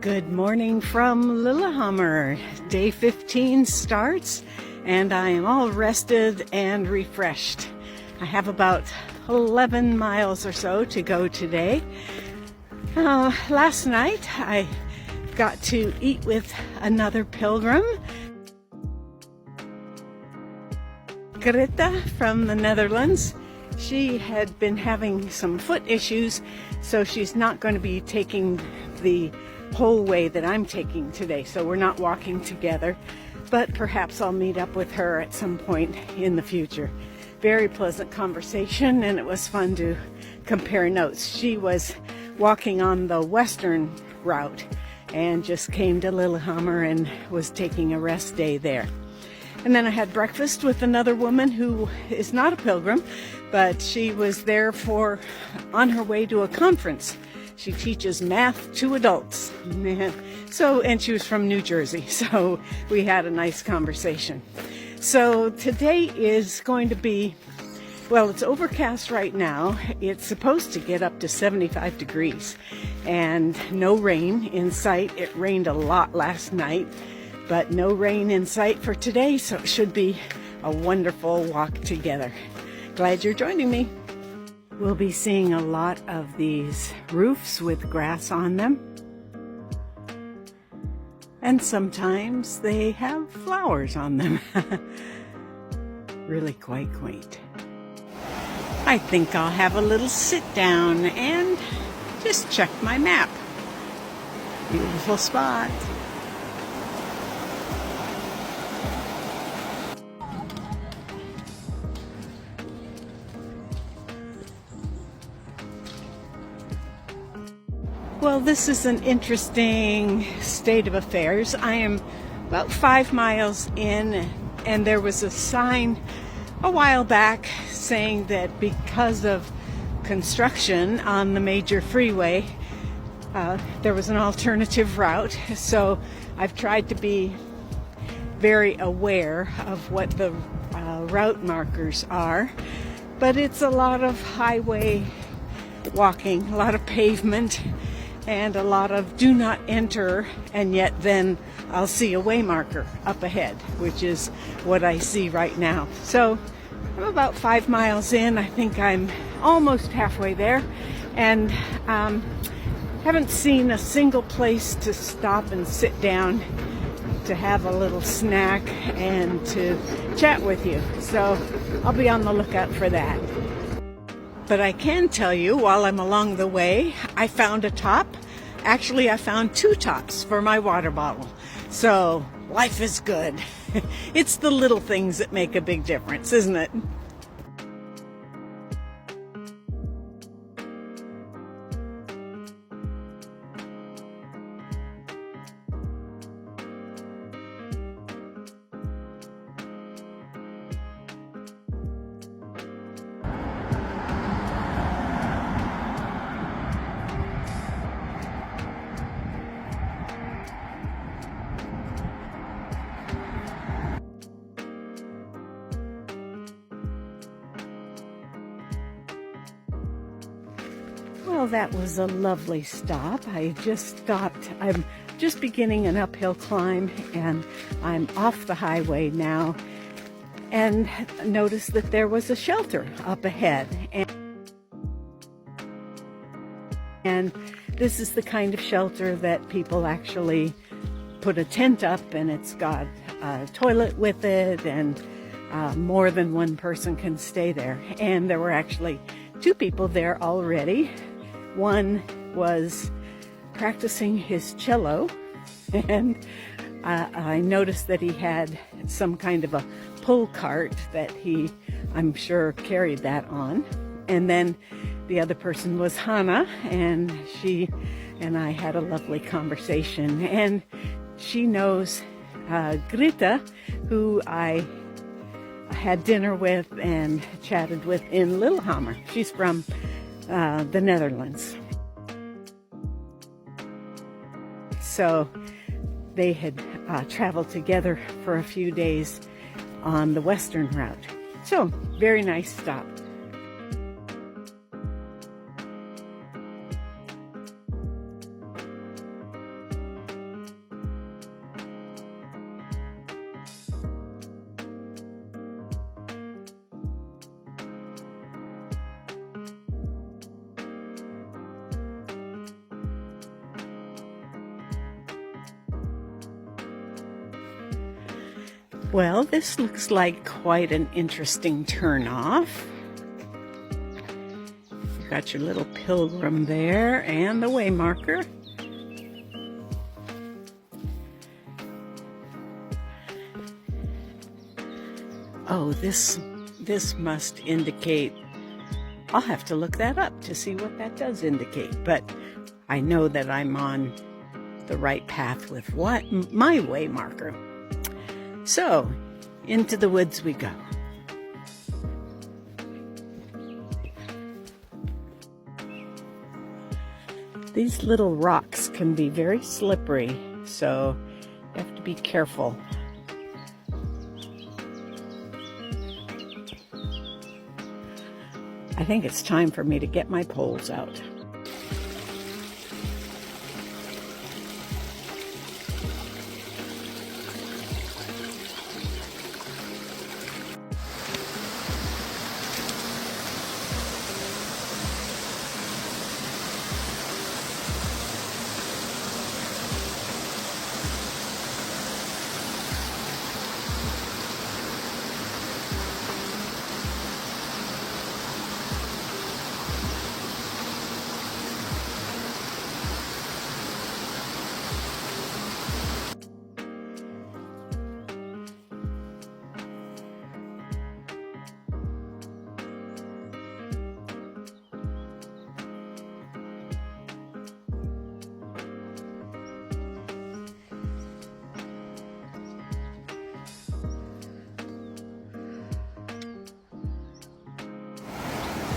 Good morning from Lillehammer. Day 15 starts and I am all rested and refreshed. I have about 11 miles or so to go today. Last night I got to eat with another pilgrim, Greta from the Netherlands. She had been having some foot issues, so she's not going to be taking the whole way that I'm taking today, so we're not walking together, but perhaps I'll meet up with her at some point in the future. Very pleasant conversation, and it was fun to compare notes. She was walking on the western route and just came to Lillehammer and was taking a rest day there. And then I had breakfast with another woman who is not a pilgrim, but she was there on her way to a conference. She teaches math to adults. And she was from New Jersey, so we had a nice conversation. So today is going to be, well, it's overcast right now. It's supposed to get up to 75 degrees and no rain in sight. It rained a lot last night, but no rain in sight for today, so it should be a wonderful walk together. Glad you're joining me. We'll be seeing a lot of these roofs with grass on them. And sometimes they have flowers on them. Really quite quaint. I think I'll have a little sit down and just check my map. Beautiful spot. Well, this is an interesting state of affairs. I am about 5 miles in, and there was a sign a while back saying that because of construction on the major freeway, there was an alternative route. So I've tried to be very aware of what the route markers are, but it's a lot of highway walking, a lot of pavement, and a lot of do not enter, and yet then I'll see a way marker up ahead, which is what I see right now. So I'm about 5 miles in. I think I'm almost halfway there, and haven't seen a single place to stop and sit down to have a little snack and to chat with you. So I'll be on the lookout for that. But I can tell you, while I'm along the way, I found a top. Actually, I found 2 tops for my water bottle. So life is good. It's the little things that make a big difference, isn't it? Well, that was a lovely stop. I just stopped. I'm just beginning an uphill climb, and I'm off the highway now, and noticed that there was a shelter up ahead. And this is the kind of shelter that people actually put a tent up, and it's got a toilet with it, and more than one person can stay there. And there were actually 2 people there already. One was practicing his cello, and I noticed that he had some kind of a pull cart that he, I'm sure, carried that on. And then the other person was Hannah, and she and I had a lovely conversation. And she knows Greta, who I had dinner with and chatted with in Lillehammer. She's from the Netherlands. So they had traveled together for a few days on the western route. So very nice stop. Well, this looks like quite an interesting turnoff. You've got your little pilgrim there and the way marker. Oh, this must indicate, I'll have to look that up to see what that does indicate, but I know that I'm on the right path with my way marker. So, into the woods we go. These little rocks can be very slippery, so you have to be careful. I think it's time for me to get my poles out.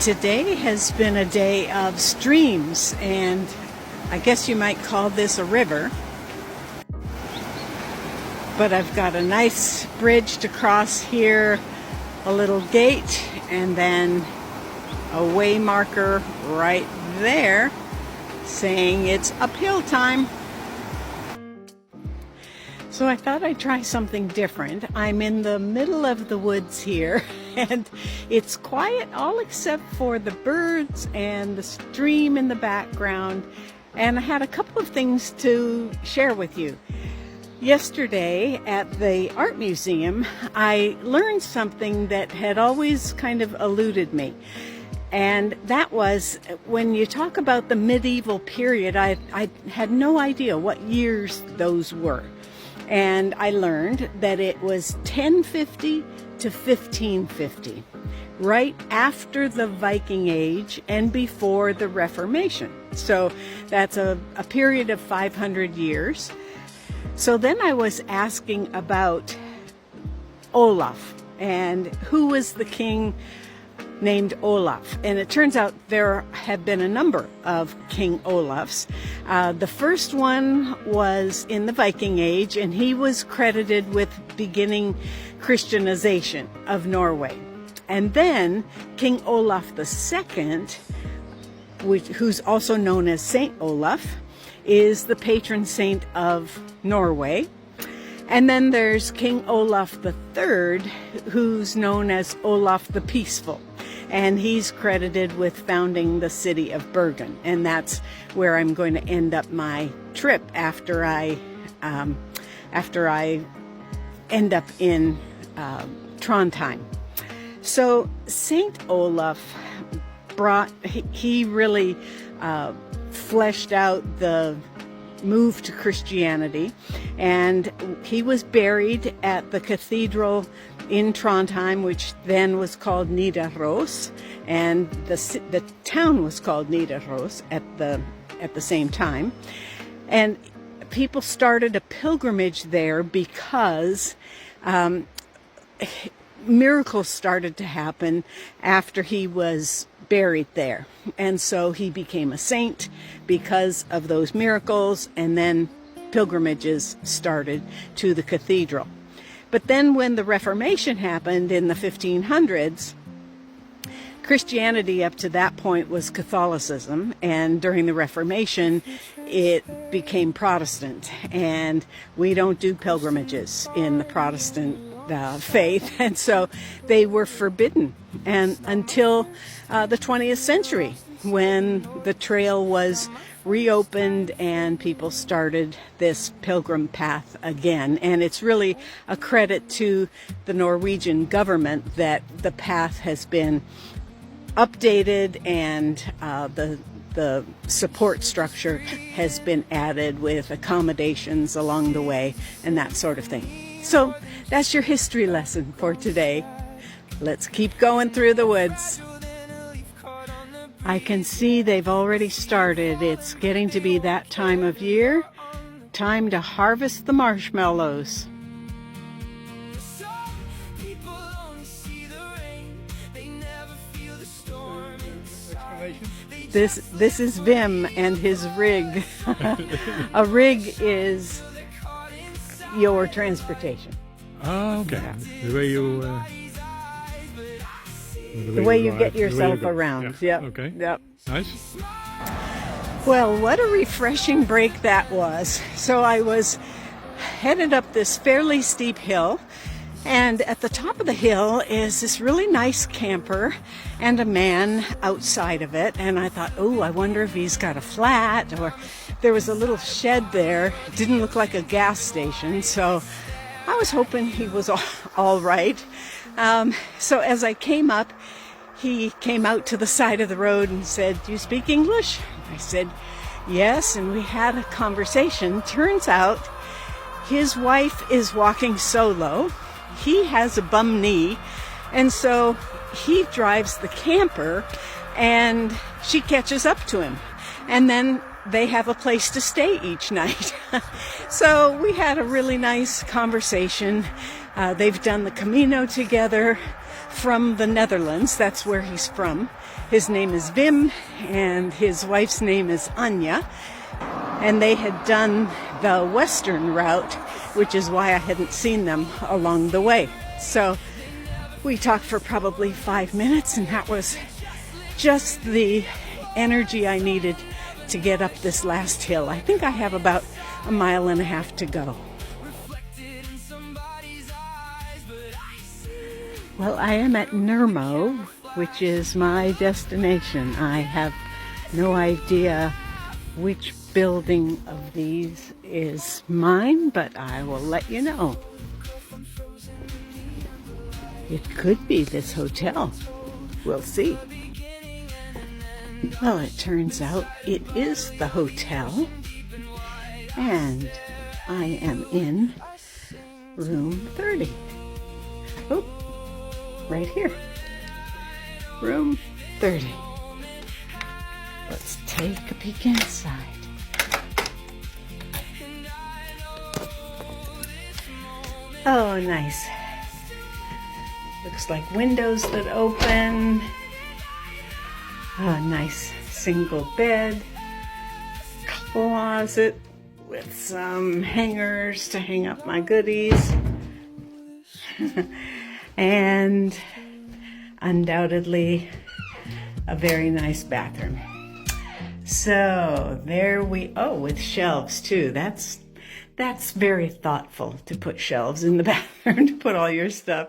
Today has been a day of streams, and I guess you might call this a river. But I've got a nice bridge to cross here, a little gate, and then a way marker right there saying it's uphill time. So I thought I'd try something different. I'm in the middle of the woods here, and it's quiet all except for the birds and the stream in the background. And I had a couple of things to share with you. Yesterday at the art museum, I learned something that had always kind of eluded me. And that was, when you talk about the medieval period, I had no idea what years those were. And I learned that it was 1050 to 1550, right after the Viking Age and before the Reformation. So that's a period of 500 years. So then I was asking about Olaf and who was the king named Olaf. And it turns out there have been a number of King Olafs. The first one was in the Viking Age, and he was credited with beginning Christianization of Norway. And then King Olaf II, who's also known as Saint Olaf, is the patron saint of Norway. And then there's King Olaf III, who's known as Olaf the Peaceful. And he's credited with founding the city of Bergen. And that's where I'm going to end up my trip after I end up in Trondheim. So Saint Olaf he really fleshed out the move to Christianity, and he was buried at the cathedral in Trondheim, which then was called Nidaros, and the town was called Nidaros at the same time. And people started a pilgrimage there because miracles started to happen after he was buried there. And so he became a saint because of those miracles, and then pilgrimages started to the cathedral. But then when the Reformation happened in the 1500s, Christianity up to that point was Catholicism, and during the Reformation it became Protestant, and we don't do pilgrimages in the Protestant faith, and so they were forbidden, and until the 20th century, when the trail was reopened and people started this pilgrim path again. And it's really a credit to the Norwegian government that the path has been updated, and the support structure has been added with accommodations along the way and that sort of thing. So that's your history lesson for today. Let's keep going through the woods. I can see they've already started. It's getting to be that time of year. Time to harvest the marshmallows. This is Vim and his rig. A rig is your transportation. Oh, okay. Yeah. The way you get yourself around. Yeah. Yep. Okay. Yep. Nice. Well, what a refreshing break that was. So I was headed up this fairly steep hill, and at the top of the hill is this really nice camper and a man outside of it. And I thought, oh, I wonder if he's got a flat, or there was a little shed there. It didn't look like a gas station, so I was hoping he was all right. So as I came up, he came out to the side of the road and said, "Do you speak English?" I said, "Yes," and we had a conversation. Turns out his wife is walking solo. He has a bum knee, and so he drives the camper, and she catches up to him. And then they have a place to stay each night. So we had a really nice conversation. They've done the Camino together from the Netherlands. That's where he's from. His name is Wim, and his wife's name is Anya. And they had done the western route, which is why I hadn't seen them along the way. So we talked for probably 5 minutes, and that was just the energy I needed to get up this last hill. I think I have about 1.5 miles to go. Well, I am at Nermo, which is my destination. I have no idea which building of these is mine, but I will let you know. It could be this hotel. We'll see. Well, it turns out it is the hotel, and I am in room 30. Oh, right here. Room 30. Let's take a peek inside. Oh, nice. Looks like windows that open. A nice single bed. Closet with some hangers to hang up my goodies. And undoubtedly a very nice bathroom. So there with shelves too. That's very thoughtful to put shelves in the bathroom to put all your stuff.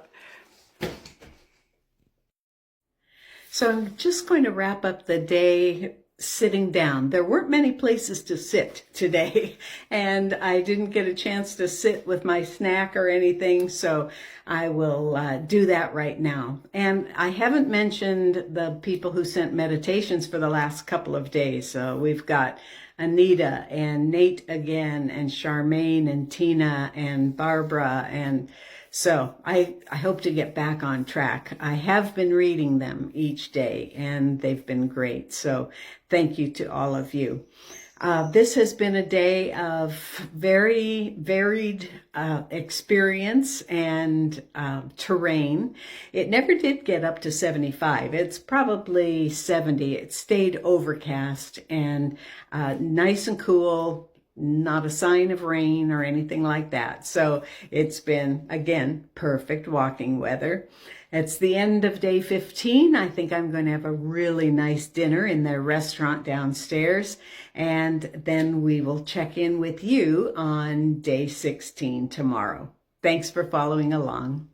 So I'm just going to wrap up the day sitting down. There weren't many places to sit today, and I didn't get a chance to sit with my snack or anything, so I will do that right now. And I haven't mentioned the people who sent meditations for the last couple of days. So we've got Anita and Nate again, and Charmaine and Tina and Barbara, and so I hope to get back on track. I have been reading them each day, and they've been great. So thank you to all of you. This has been a day of very varied experience and terrain. It never did get up to 75. It's probably 70. It stayed overcast and nice and cool. Not a sign of rain or anything like that. So it's been, again, perfect walking weather. It's the end of day 15. I think I'm going to have a really nice dinner in their restaurant downstairs. And then we will check in with you on day 16 tomorrow. Thanks for following along.